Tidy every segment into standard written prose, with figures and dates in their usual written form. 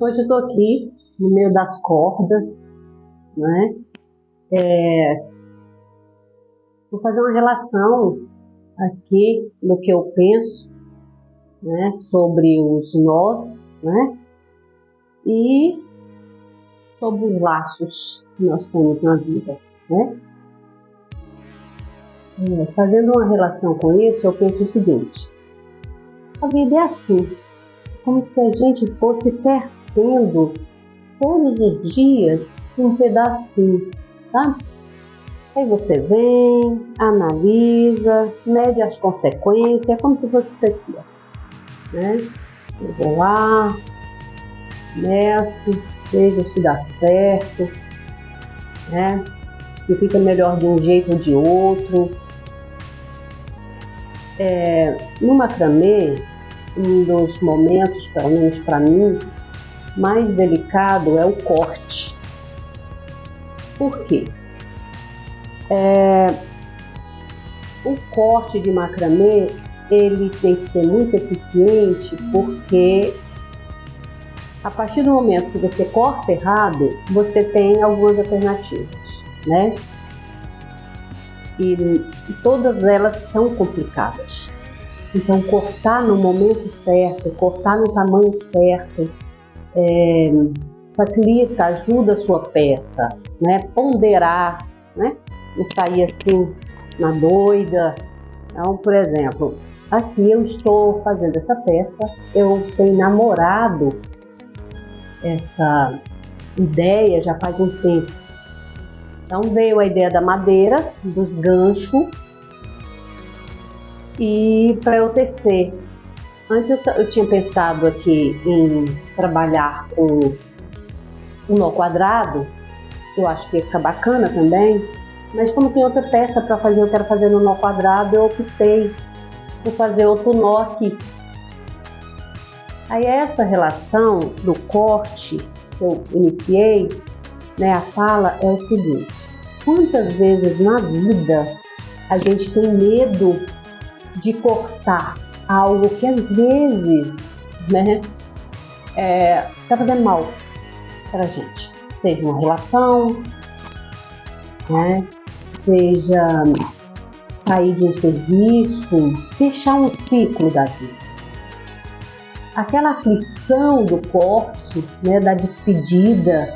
Hoje eu estou aqui no meio das cordas, né? Vou fazer uma relação aqui do que eu penso, né, sobre os nós, né, e sobre os laços que nós temos na vida, né? Fazendo uma relação com isso, eu penso o seguinte: a vida é assim, como se a gente fosse tecendo todos os dias um pedacinho, tá? Aí você vem, analisa, mede as consequências, é como se fosse isso aqui, ó, né? Eu vou lá, meço, vejo se dá certo, né? Se fica melhor de um jeito ou de outro. No macramê, um dos momentos, pelo menos para mim, mais delicado é o corte. Por quê? O corte de macramê, ele tem que ser muito eficiente, porque a partir do momento que você corta errado, você tem algumas alternativas, né? E todas elas são complicadas. Então, cortar no momento certo, cortar no tamanho certo, facilita, ajuda a sua peça, né? Ponderar, né? Não sair assim na doida. Então, por exemplo, aqui eu estou fazendo essa peça, eu tenho namorado essa ideia já faz um tempo. Então veio a ideia da madeira, dos ganchos, e para eu tecer. Antes eu tinha pensado aqui em trabalhar com um nó quadrado, eu acho que ia ficar bacana também, mas como tem outra peça para fazer, eu quero fazer no nó quadrado, eu optei por fazer outro nó aqui. Aí essa relação do corte que eu iniciei, né, a fala é o seguinte: quantas vezes na vida a gente tem medo de cortar algo que às vezes, né, tá fazendo mal pra gente, seja uma relação, né, seja sair de um serviço, fechar um ciclo da vida. Aquela aflição do corte, né, da despedida,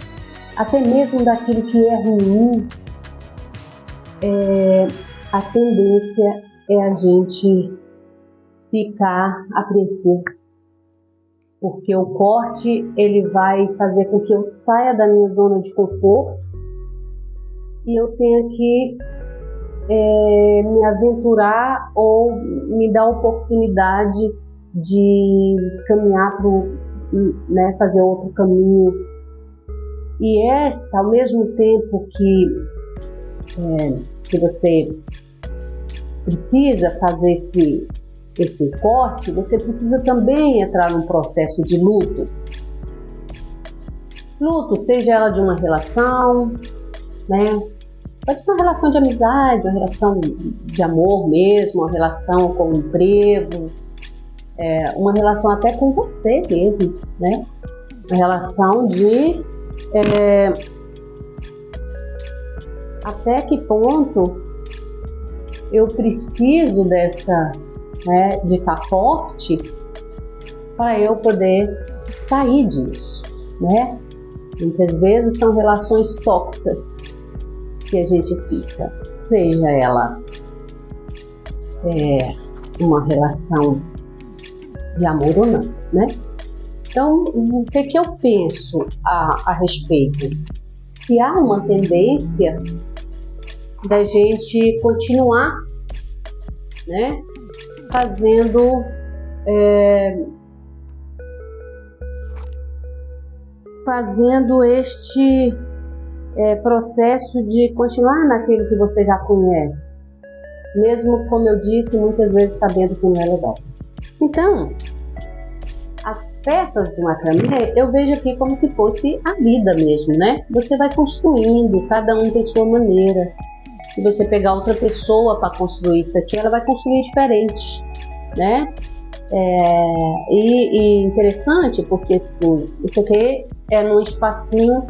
até mesmo daquilo que é ruim, a tendência é a gente ficar apreensivo, porque o corte ele vai fazer com que eu saia da minha zona de conforto e eu tenha que me aventurar ou me dar a oportunidade de caminhar né, fazer outro caminho. E ao mesmo tempo que você precisa fazer esse corte, você precisa também entrar num processo de luto. Luto, seja ela de uma relação, né? Pode ser uma relação de amizade, uma relação de amor mesmo, uma relação com o emprego, uma relação até com você mesmo, né? Uma relação de até que ponto eu preciso né, de estar forte para eu poder sair disso, né? Muitas vezes são relações tóxicas que a gente fica, seja ela uma relação de amor ou não, né? Então, o que eu penso a respeito? Que há uma tendência da gente continuar, né, fazendo este processo de continuar naquilo que você já conhece, mesmo, como eu disse, muitas vezes sabendo que não é legal. Então, as peças do macramê eu vejo aqui como se fosse a vida mesmo, né? Você vai construindo, cada um tem sua maneira. Se você pegar outra pessoa para construir isso aqui, ela vai construir diferente, né? E interessante porque assim, isso aqui é num espacinho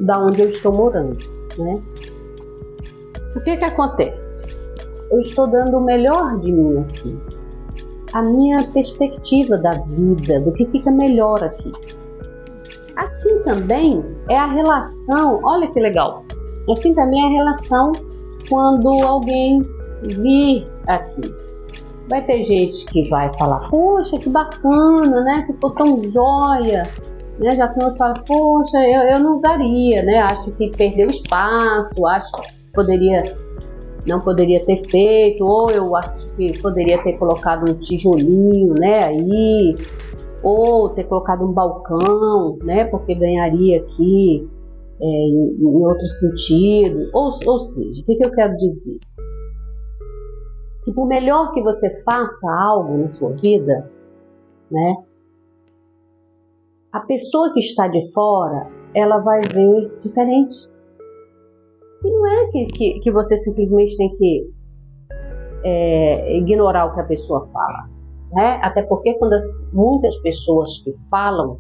da onde eu estou morando, né? O que acontece? Eu estou dando o melhor de mim aqui, a minha perspectiva da vida, do que fica melhor aqui. Assim também é a relação, olha que legal, assim também é a relação quando alguém vir aqui. Vai ter gente que vai falar, poxa, que bacana, né? Ficou tão jóia, né? Já tem outros que falam, poxa, eu não daria, né? Acho que perdeu espaço, acho que não poderia ter feito, ou eu acho que poderia ter colocado um tijolinho, né? Aí, ou ter colocado um balcão, né? Porque ganharia aqui em outro sentido. Ou seja, o que eu quero dizer? Que por melhor que você faça algo na sua vida, né, a pessoa que está de fora, ela vai ver diferente. E não é que você simplesmente tem que ignorar o que a pessoa fala, né? Até porque muitas pessoas que falam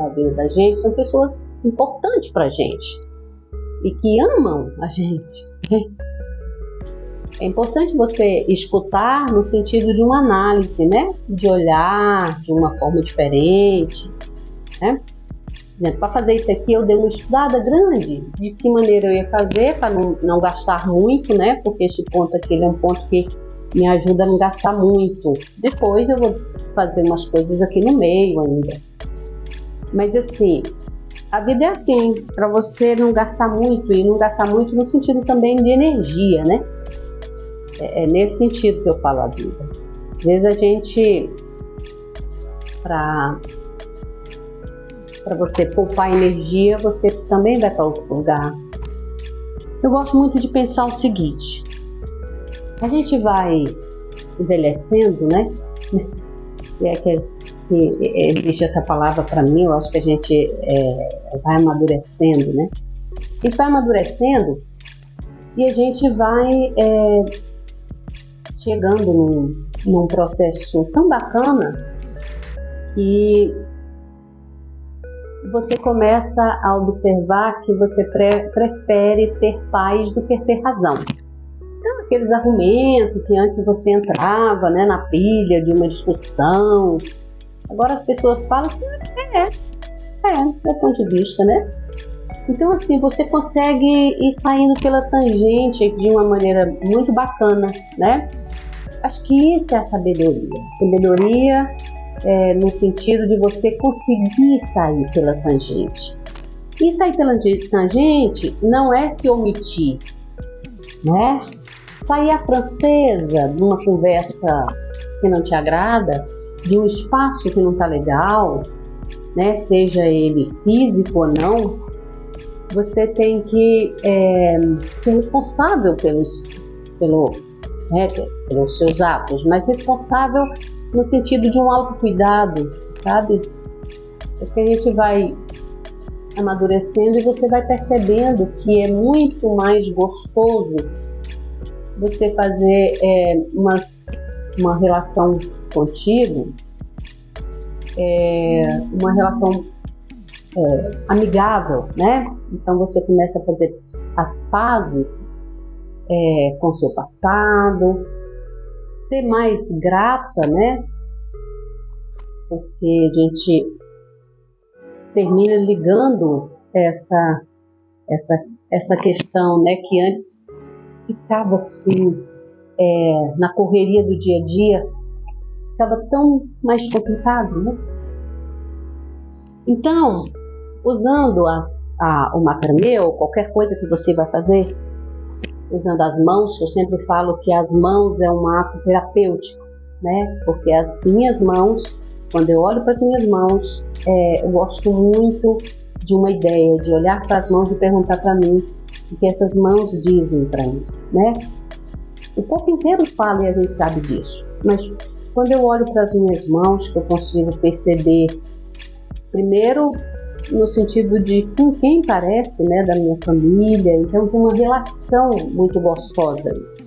a vida da gente são pessoas importantes para a gente e que amam a gente. É importante você escutar no sentido de uma análise, né? De olhar de uma forma diferente, né? Para fazer isso aqui, eu dei uma estudada grande de que maneira eu ia fazer para não gastar muito, né? Porque esse ponto aqui ele é um ponto que me ajuda a não gastar muito. Depois eu vou fazer umas coisas aqui no meio ainda. Mas assim, a vida é assim, para você não gastar muito, e não gastar muito no sentido também de energia, né? É nesse sentido que eu falo a vida. Às vezes a gente, para você poupar energia, você também vai para outro lugar. Eu gosto muito de pensar o seguinte: a gente vai envelhecendo, né? Existe essa palavra para mim, eu acho que a gente vai amadurecendo, né? A gente vai amadurecendo e a gente vai chegando num processo tão bacana que você começa a observar que você prefere ter paz do que ter razão. Então, aqueles argumentos que antes você entrava, né, na pilha de uma discussão, agora as pessoas falam que do seu ponto de vista, né? Então, assim, você consegue ir saindo pela tangente de uma maneira muito bacana, né? Acho que isso é a sabedoria. Sabedoria no sentido de você conseguir sair pela tangente. E sair pela tangente não é se omitir, né? Sair à francesa numa conversa que não te agrada, de um espaço que não está legal, né? Seja ele físico ou não, você tem que ser responsável pelos seus atos, mas responsável no sentido de um autocuidado, sabe? Acho que a gente vai amadurecendo e você vai percebendo que é muito mais gostoso você fazer uma relação contigo, uma relação amigável, né? Então você começa a fazer as pazes com o seu passado, ser mais grata, né? Porque a gente termina ligando essa questão, né? Que antes ficava assim, na correria do dia a dia, ficava tão mais complicado, né? Então, usando o macramê ou qualquer coisa que você vai fazer, usando as mãos, eu sempre falo que as mãos é um ato terapêutico, né? Porque as minhas mãos, quando eu olho para as minhas mãos, eu gosto muito de uma ideia, de olhar para as mãos e perguntar para mim o que essas mãos dizem para mim, né? O corpo inteiro fala e a gente sabe disso, mas quando eu olho para as minhas mãos, que eu consigo perceber, primeiro, no sentido de com quem parece, né, da minha família, então tem uma relação muito gostosa isso.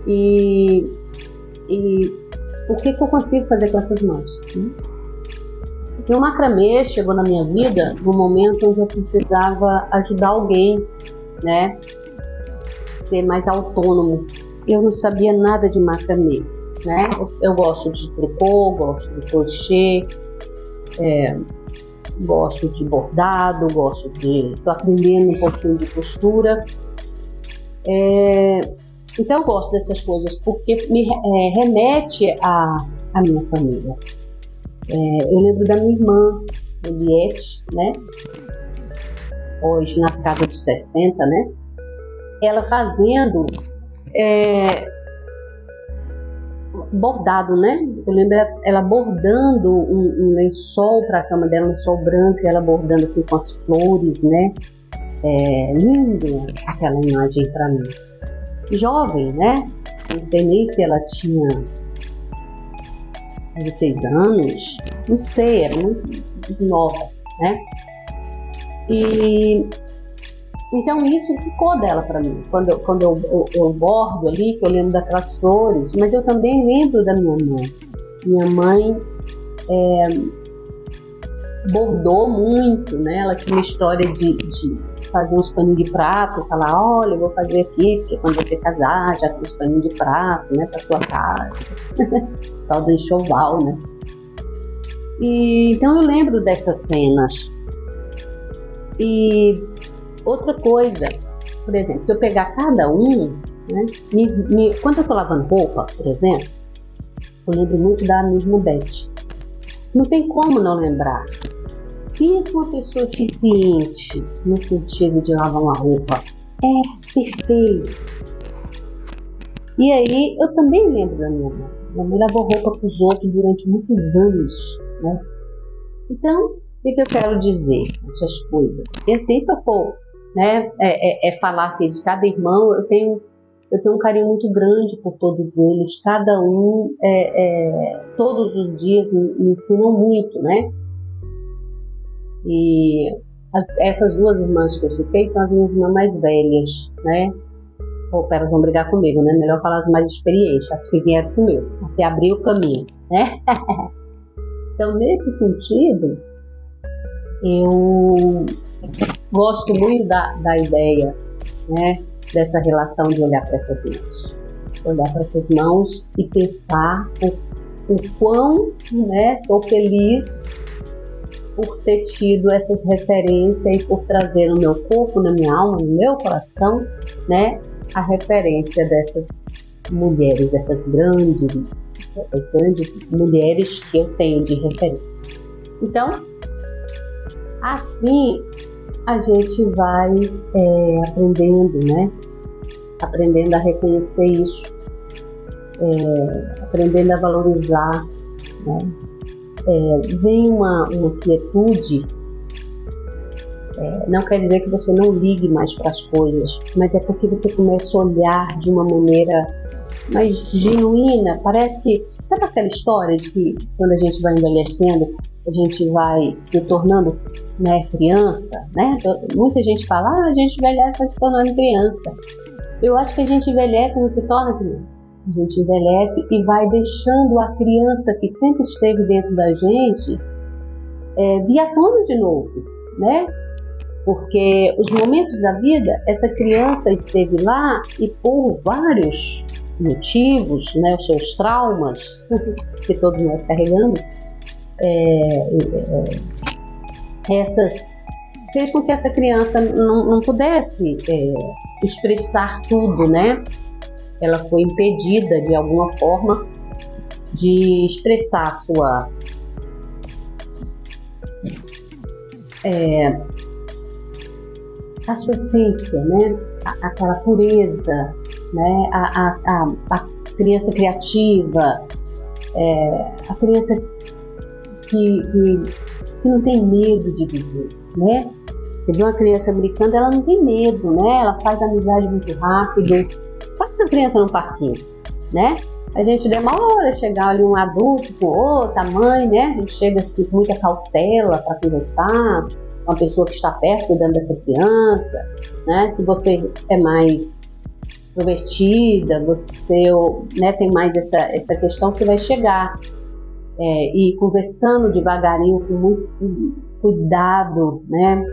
E E o que eu consigo fazer com essas mãos? E o macramê chegou na minha vida no momento onde eu precisava ajudar alguém, né? Ser mais autônomo. Eu não sabia nada de macramê, né? Eu gosto de tricô, gosto de crochê, gosto de bordado, estou aprendendo um pouquinho de costura. Então eu gosto dessas coisas porque me remete à minha família. Eu lembro da minha irmã, Eliette, né? Hoje na casa dos 60, né? Ela fazendo bordado, né? Eu lembro ela bordando um lençol para a cama dela, um lençol branco, ela bordando assim com as flores, né? Lindo aquela imagem para mim. Jovem, né? Não sei nem se ela tinha 16 anos, não sei, era muito nova, né? E então isso ficou dela para mim. Quando eu bordo ali, que eu lembro daquelas flores, mas eu também lembro da minha mãe. Minha mãe bordou muito, né? Ela tinha uma história de fazer uns paninhos de prato, falar, olha, eu vou fazer aqui, porque quando você casar, já tem uns paninhos de prato, né, para sua casa. Os tal do enxoval, né? E então eu lembro dessas cenas. E outra coisa, por exemplo, se eu pegar cada um, né, quando eu tô lavando roupa, por exemplo, eu lembro muito da mesma Beth. Não tem como não lembrar. Pensa uma pessoa eficiente no sentido de lavar uma roupa. É perfeito. E aí, eu também lembro da minha mãe. Minha mãe lavou roupa para os outros durante muitos anos, né? Então, o que eu quero dizer? Essas coisas. E assim, se eu for, né, falar que de cada irmão, eu tenho um carinho muito grande por todos eles. Cada um, todos os dias me ensinam muito, né? E essas duas irmãs que eu citei são as minhas irmãs mais velhas, né? Opa, elas vão brigar comigo, né? Melhor falar as mais experientes, as que vieram comigo, até abrir o caminho, né? Então, nesse sentido, eu gosto muito da ideia, né? Dessa relação de olhar para essas mãos. Olhar para essas mãos e pensar o quão, né, sou feliz por ter tido essas referências e por trazer no meu corpo, na minha alma, no meu coração, né, a referência dessas mulheres, dessas grandes mulheres que eu tenho de referência. Então, assim a gente vai aprendendo, né, aprendendo a reconhecer isso, aprendendo a valorizar, né. Vem uma quietude, não quer dizer que você não ligue mais para as coisas, mas é porque você começa a olhar de uma maneira mais genuína. Parece que, sabe aquela história de que quando a gente vai envelhecendo, a gente vai se tornando, né, criança, né? Muita gente fala, a gente envelhece, vai se tornando criança. Eu acho que a gente envelhece e não se torna criança. A gente envelhece e vai deixando a criança que sempre esteve dentro da gente vir à tona de novo, né? Porque os momentos da vida, essa criança esteve lá e por vários motivos, né, os seus traumas que todos nós carregamos, fez com que essa criança não pudesse expressar tudo, né? Ela foi impedida de alguma forma de expressar a sua essência, né? Aquela pureza, né? A criança criativa, a criança que não tem medo de viver, né? Você vê uma criança brincando, ela não tem medo, né? Ela faz amizade muito rápido. Passa a criança no parquinho, né? A gente demora a chegar ali um adulto com outra mãe, né? A gente chega assim, com muita cautela para conversar com a pessoa que está perto, cuidando dessa criança, né? Se você é mais extrovertida, você, né, tem mais essa questão, você vai chegar e conversando devagarinho, com muito cuidado, né,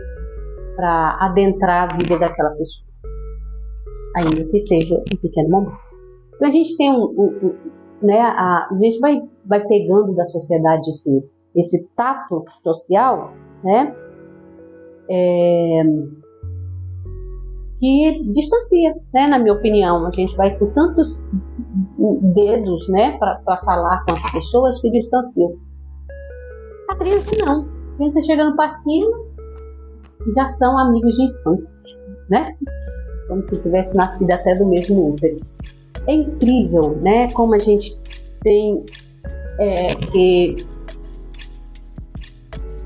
para adentrar a vida daquela pessoa, ainda que seja um pequeno momento. Então a gente tem né, a gente vai pegando da sociedade esse tato social, né, que distancia, né, na minha opinião. A gente vai com tantos dedos, né, para falar com as pessoas que distanciam. A criança não. A criança chega no parquinho, já são amigos de infância, né? Como se tivesse nascido até do mesmo útero. É incrível, né, como a gente tem que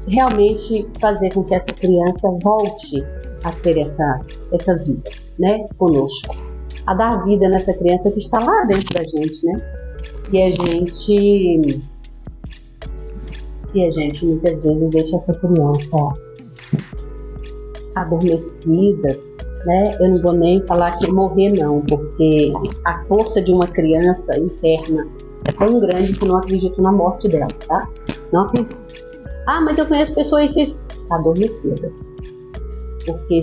realmente fazer com que essa criança volte a ter essa vida, né, conosco, a dar vida nessa criança que está lá dentro da gente, né, e a gente muitas vezes deixa essa criança adormecidas, né? Eu não vou nem falar que morrer não, porque a força de uma criança interna é tão grande que não acredito na morte dela, tá? Não acredito. Mas eu conheço pessoas adormecidas, porque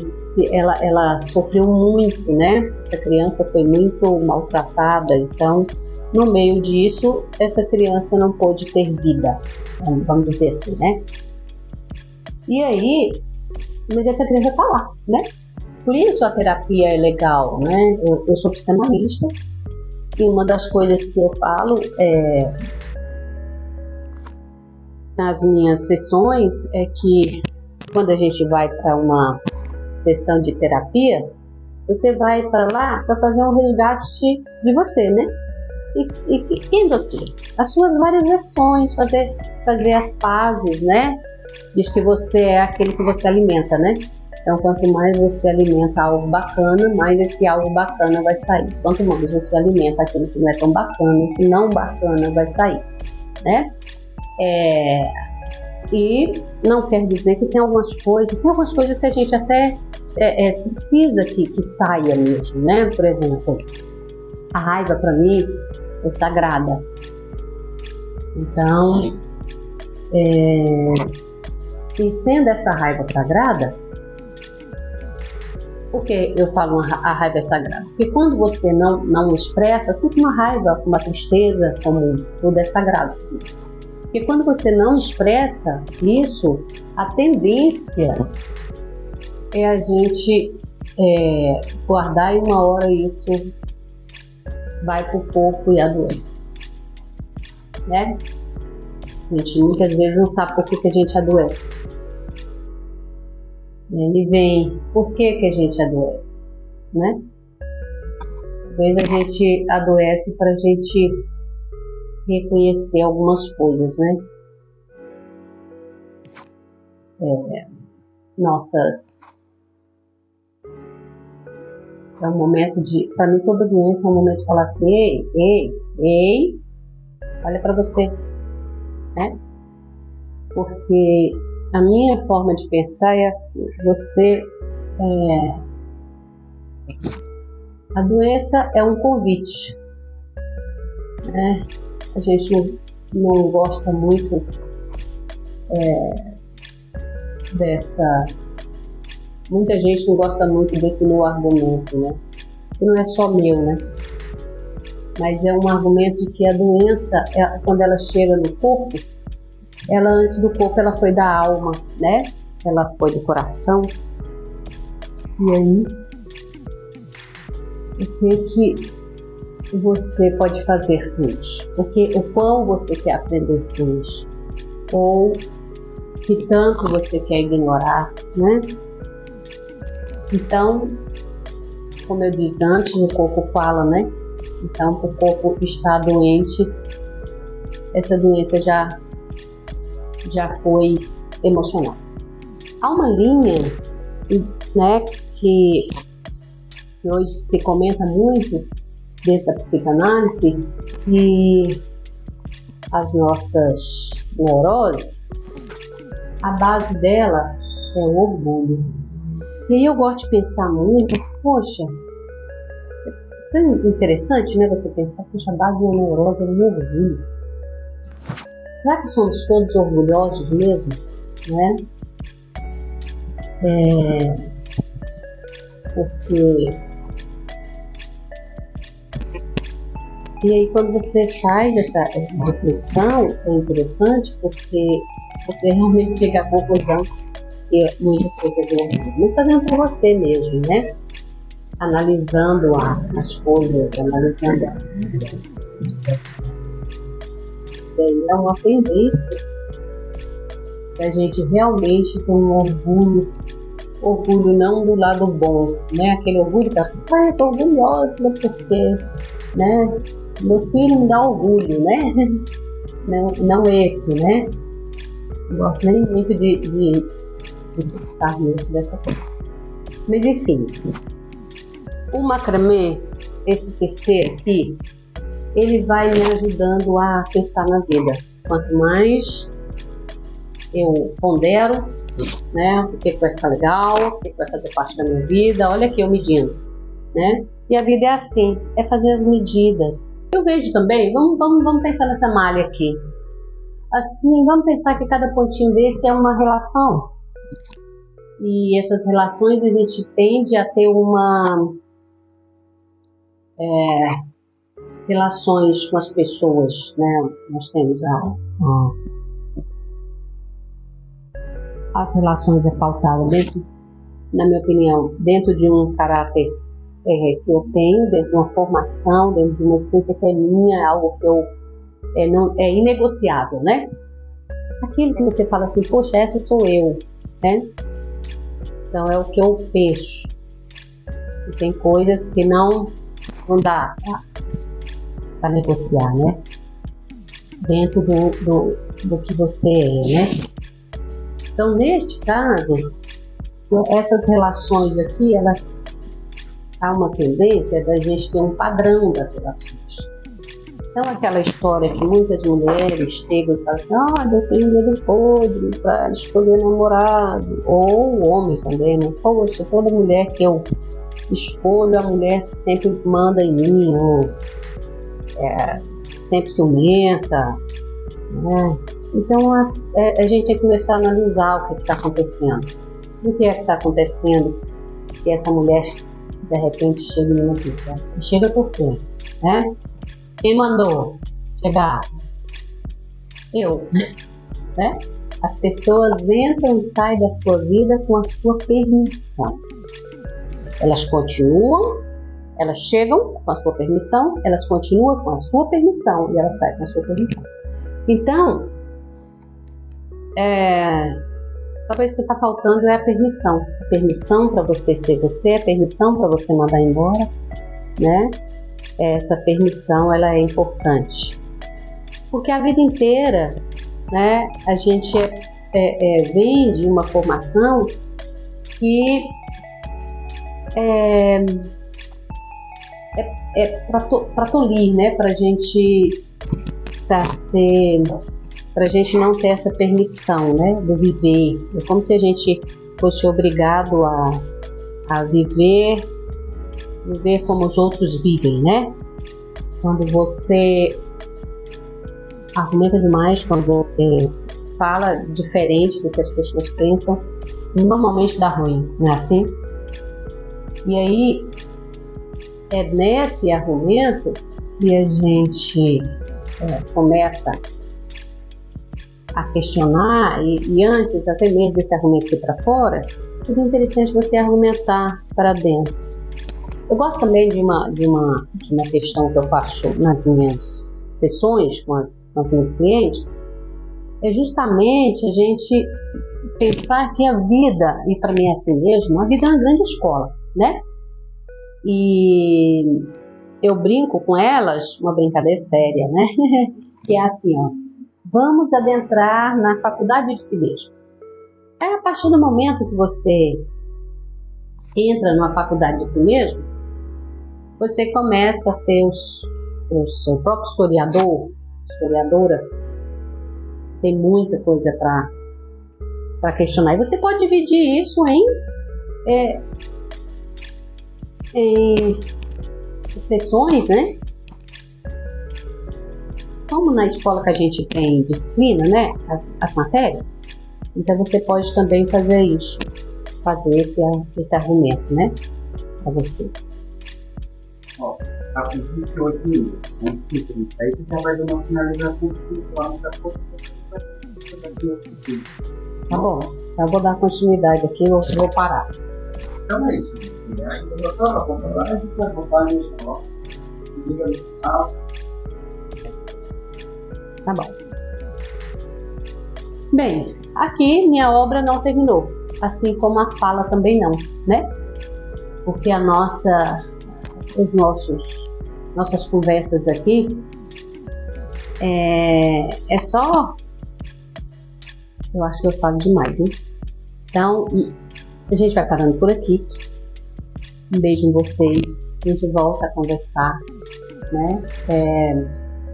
ela sofreu muito, né? Essa criança foi muito maltratada, então no meio disso essa criança não pôde ter vida, vamos dizer assim, né? E aí, mas essa criança está lá, né? Por isso a terapia é legal, né? Eu sou psicanalista e uma das coisas que eu falo nas minhas sessões é que quando a gente vai para uma sessão de terapia, você vai para lá para fazer um resgate de você, né? E quem você? As suas várias versões, fazer as pazes, né? Diz que você é aquele que você alimenta, né? Então, quanto mais você alimenta algo bacana, mais esse algo bacana vai sair. Quanto mais você alimenta aquilo que não é tão bacana, esse não bacana vai sair, né? E não quer dizer que tem algumas coisas que a gente até precisa que saia mesmo, né? Por exemplo, a raiva para mim é sagrada. Então, e sendo essa raiva sagrada, por que eu falo a raiva é sagrada? Porque quando você não expressa, assim como a raiva, como a tristeza, como tudo é sagrado. Porque quando você não expressa isso, a tendência é a gente guardar e uma hora isso vai para o corpo e adoece, né? A gente muitas vezes não sabe por que a gente adoece. Ele vem, por que a gente adoece, né? Às vezes a gente adoece para a gente reconhecer algumas coisas, né? É um momento para mim toda doença é um momento de falar assim, ei, olha para você, né? Porque a minha forma de pensar é assim, a doença é um convite, né? A gente não gosta muito muita gente não gosta muito desse meu argumento, né? Que não é só meu, né? Mas é um argumento de que a doença, quando ela chega no corpo, ela antes do corpo ela foi da alma, né? Ela foi do coração. E aí, o que você pode fazer com isso? O quão você quer aprender com isso? Ou que tanto você quer ignorar, né? Então, como eu disse antes, o corpo fala, né? Então, o corpo está doente, essa doença já foi emocional. Há uma linha, né, que hoje se comenta muito dentro da psicanálise, que as nossas neuroses, a base dela é o orgulho. E aí eu gosto de pensar muito, poxa, tão interessante, né? Você pensar que a base neurose é um orgulho. Será que somos todos orgulhosos mesmo? Né? Porque... E aí quando você faz essa reflexão, é interessante porque você realmente chega à conclusão que muita coisa é orgulho. Mas fazendo por você mesmo, né? Analisando as coisas, analisando é uma tendência da gente realmente ter um orgulho não do lado bom, né? Aquele orgulho da eu tô orgulhosa porque, né? Meu filho me dá orgulho, né? Não esse, né? Não gosto nem muito de pensar nisso dessa forma. Mas enfim, o macramê, esse terceiro aqui, ele vai me ajudando a pensar na vida. Quanto mais eu pondero, né, o que vai ficar legal, o que vai fazer parte da minha vida, olha aqui eu medindo, né? E a vida é assim, é fazer as medidas. Eu vejo também, vamos pensar nessa malha aqui. Assim, vamos pensar que cada pontinho desse é uma relação. E essas relações a gente tende a ter relações com as pessoas, né? Nós temos as relações é pautada dentro, na minha opinião, dentro de um caráter que eu tenho, dentro de uma formação, dentro de uma experiência que é minha, algo que eu é inegociável, né? Aquilo que você fala assim, poxa, essa sou eu, né? Então é o que eu penso. E tem coisas que não dá para negociar, né? Dentro do que você é, né? Então, neste caso, essas relações aqui, elas há uma tendência da gente ter um padrão das relações. Então, aquela história que muitas mulheres chegam e falam assim, eu tenho medo podre para escolher namorado, ou homens também, né? Poxa, toda mulher que eu escolho, a mulher sempre manda em mim, ou sempre ciumenta, né? Então a gente tem que começar a analisar o que está acontecendo. O que é que está acontecendo que essa mulher de repente chega em minha vida? E chega por quê? Né? Quem mandou chegar? Eu. Né? As pessoas entram e saem da sua vida com a sua permissão. Elas continuam, elas chegam com a sua permissão, elas continuam com a sua permissão e elas saem com a sua permissão. Então, talvez o que está faltando é a permissão. A permissão para você ser você, a permissão para você mandar embora, né? Essa permissão, ela é importante. Porque a vida inteira, né, a gente vem de uma formação que para tolir, né? Para a gente não ter essa permissão, né, do viver. É como se a gente fosse obrigado a viver como os outros vivem, né? Quando você argumenta demais, quando você fala diferente do que as pessoas pensam, normalmente dá ruim, não é assim? E aí, é nesse argumento que a gente começa a questionar, e antes até mesmo desse argumento ser para fora, seria interessante você argumentar para dentro. Eu gosto também de uma questão que eu faço nas minhas sessões com as minhas clientes, é justamente a gente pensar que a vida, e para mim é assim mesmo, a vida é uma grande escola, né? E eu brinco com elas, uma brincadeira séria, né? Que é assim, vamos adentrar na faculdade de si mesmo. É a partir do momento que você entra numa faculdade de si mesmo, você começa a ser o seu próprio historiadora, tem muita coisa para questionar. E você pode dividir isso em sessões, né? Como na escola que a gente tem disciplina, né? As matérias. Então você pode também fazer isso, fazer esse argumento, né? Para você. Ó, tá com 28 minutos, né? Aí você já vai dar uma finalização espiritual da força. Tá bom, eu vou dar continuidade aqui, eu vou parar. Então é isso. Aí eu vou falar, a gente vai voltar nisso, ó. Tá bom. Bem, aqui minha obra não terminou, assim como a fala também não, né? Porque nossas conversas aqui é só, eu acho que eu falo demais, né? Então, a gente vai parando por aqui. Um beijo em vocês, a gente volta a conversar, né?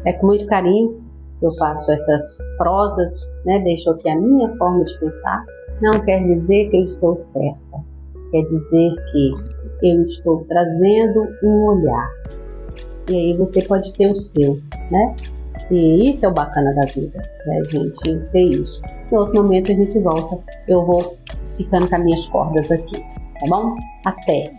É com muito carinho que eu faço essas prosas, né? Deixo aqui a minha forma de pensar. Não quer dizer que eu estou certa, quer dizer que eu estou trazendo um olhar. E aí você pode ter o seu, né? E isso é o bacana da vida, né, gente? Ter isso. Em outro momento a gente volta. Eu vou ficando com as minhas cordas aqui, tá bom? Até!